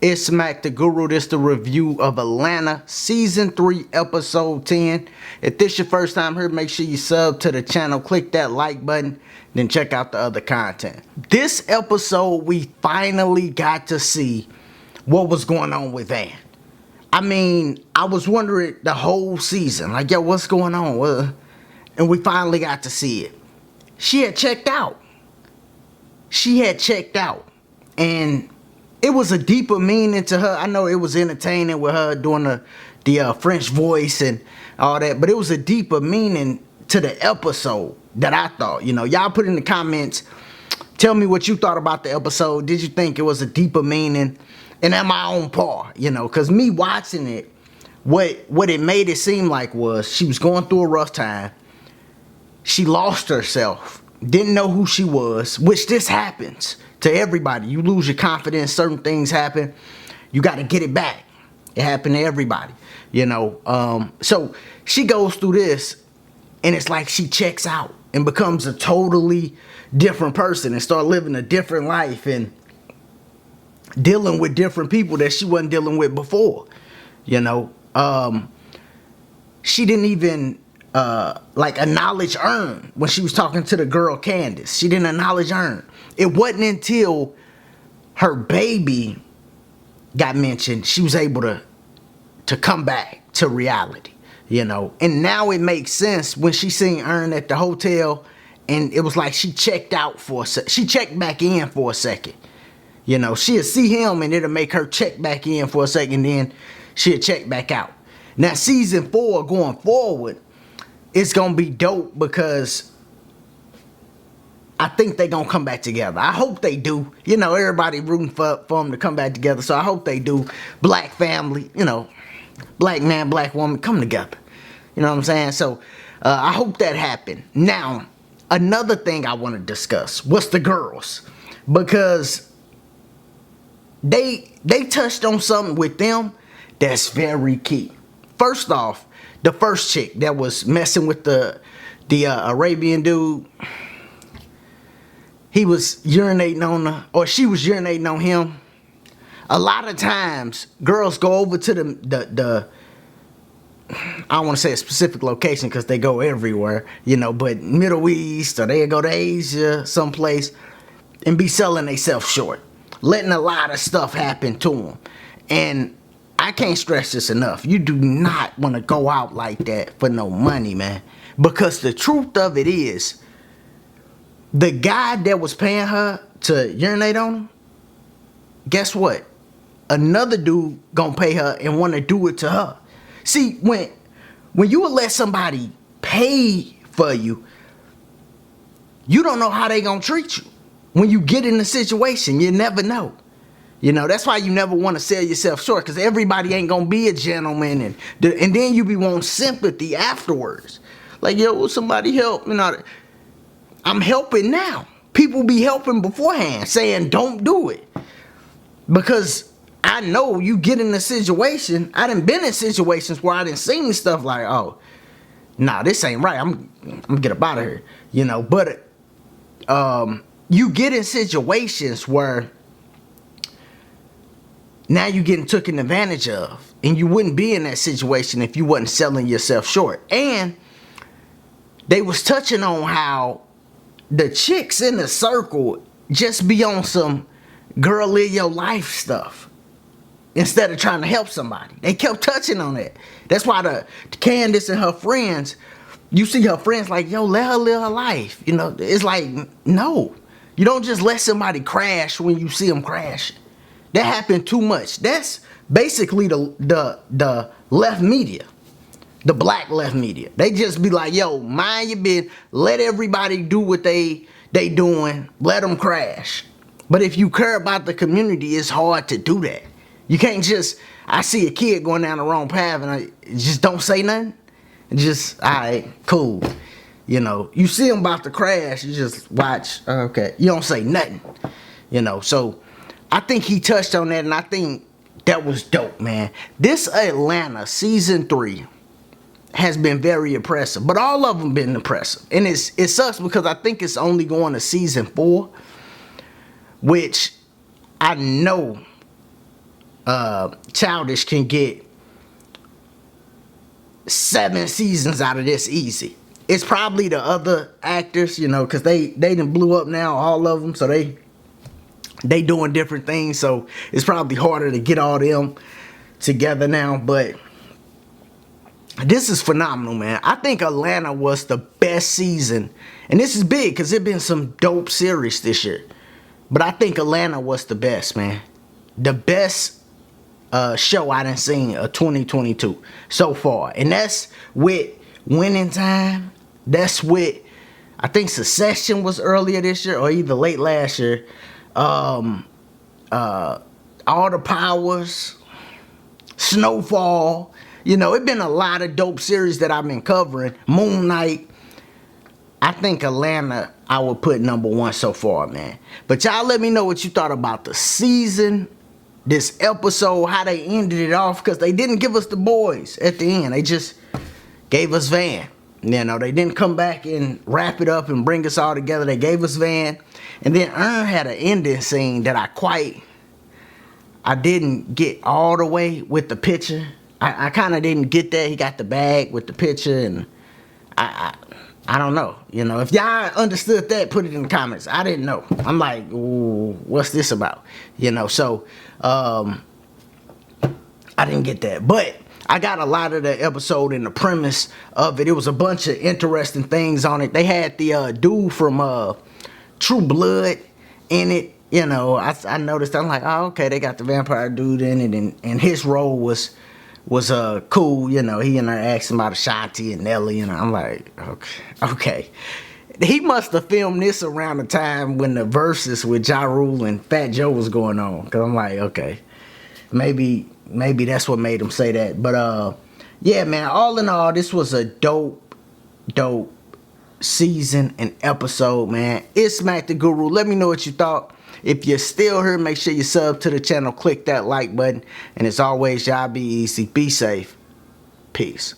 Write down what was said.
It's Mac the Guru. This the review of Atlanta Season 3 Episode 10. If this your first time here, make sure you sub to the channel. Click that like button. Then check out the other content. This episode, we finally got to see what was going on with Van. I mean, I was wondering the whole season. Like, yo, what's going on? Well, and we finally got to see it. She had checked out. And it was a deeper meaning to her. I know it was entertaining with her doing the French voice and all that, but it was a deeper meaning to the episode that I thought. You know, y'all put in the comments, tell me what you thought about the episode. Did you think it was a deeper meaning? And am I on par? You know, because me watching it, what it made it seem like was she was going through a rough time. She lost herself, didn't know who she was, which this happens to everybody. You lose your confidence, certain things happen, you got to get it back. It happened to everybody, you know. So she goes through this, and it's like she checks out and becomes a totally different person and start living a different life and dealing with different people that she wasn't dealing with before, you know. She didn't even like acknowledge Earn when she was talking to the girl Candace. She didn't acknowledge Earn. It wasn't until her baby got mentioned she was able to come back to reality, you know. And now it makes sense when she seen Earn at the hotel, and it was like she checked out for a second. She checked back in for a second, you know. She'll see him and it'll make her check back in for a second, then she'll check back out. Now season 4 going forward, it's gonna be dope because I think they're gonna come back together. I hope they do. You know, everybody rooting for them to come back together, so I hope they do. Black family, you know, black man, black woman, come together. You know what I'm saying? So I hope that happened. Now, another thing I want to discuss was the girls, because they touched on something with them that's very key. First off, the first chick that was messing with the Arabian dude, he was urinating on her, or she was urinating on him. A lot of times, girls go over to the I don't want to say a specific location because they go everywhere, you know, but Middle East, or they go to Asia, someplace, and be selling themselves short, letting a lot of stuff happen to them. And I can't stress this enough. You do not want to go out like that for no money, man. Because the truth of it is, the guy that was paying her to urinate on him, guess what? Another dude gonna pay her and want to do it to her. See, when you would let somebody pay for you, you don't know how they gonna treat you. When you get in a situation, you never know. You know, that's why you never want to sell yourself short, because everybody ain't going to be a gentleman. And then you be wanting sympathy afterwards. Like, yo, somebody help. You know, I'm helping now. People be helping beforehand, saying don't do it. Because I know you get in a situation. I done been in situations where I done seen stuff like, oh, nah, this ain't right. I'm going to get up out of here. You know, but you get in situations where now you're getting taken advantage of, and you wouldn't be in that situation if you wasn't selling yourself short. And they was touching on how the chicks in the circle just be on some girl live your life stuff instead of trying to help somebody. They kept touching on that. That's why the Candace and her friends, you see her friends like, yo, let her live her life. You know, it's like, no, you don't just let somebody crash when you see them crashing. That happened too much. That's basically the left media, the black left media. They just be like, yo, mind your business. Let everybody do what they doing. Let them crash. But if you care about the community, it's hard to do that. You can't just, I see a kid going down the wrong path and I just don't say nothing. Just, all right, cool. You know, you see them about to crash, you just watch. Okay, you don't say nothing. You know, so I think he touched on that, and I think that was dope, man. This Atlanta Season 3 has been very impressive, but all of them been impressive. And it sucks because I think it's only going to Season 4, which I know Childish can get 7 seasons out of this easy. It's probably the other actors, you know, because they done blew up now, all of them, so they doing different things, so it's probably harder to get all them together now. But this is phenomenal, man. I think Atlanta was the best season, and this is big because there's been some dope series this year, but I think Atlanta was the best, man. The best show I done seen of 2022 so far, and that's with Winning Time. That's with, I think Succession was earlier this year or either late last year. All the Powers, Snowfall. You know, it's been a lot of dope series that I've been covering. Moon Knight. I think Atlanta I would put #1 so far, man. But y'all let me know what you thought about the season, this episode, how they ended it off, because they didn't give us the boys at the end. They just gave us Van. You know, they didn't come back and wrap it up and bring us all together. They gave us Van. And then Ern had an ending scene that I didn't get all the way with the picture. I kind of didn't get that. He got the bag with the picture, and I don't know. You know, if y'all understood that, put it in the comments. I didn't know. I'm like, ooh, what's this about? You know, so I didn't get that. But I got a lot of the episode and the premise of it. It was a bunch of interesting things on it. They had the dude from True Blood in it. You know, I noticed. I'm like, oh, okay, they got the vampire dude in it, and his role was cool. You know, he interacts about Ashanti and Nelly, and I'm like, okay. He must have filmed this around the time when the verses with Ja Rule and Fat Joe was going on. Cause I'm like, okay, maybe that's what made him say that. But yeah, man, all in all, this was a dope season and episode, man. It's Smack the Guru. Let me know what you thought. If you're still here, make sure you sub to the channel, click that like button, and as always, y'all be easy, be safe, peace.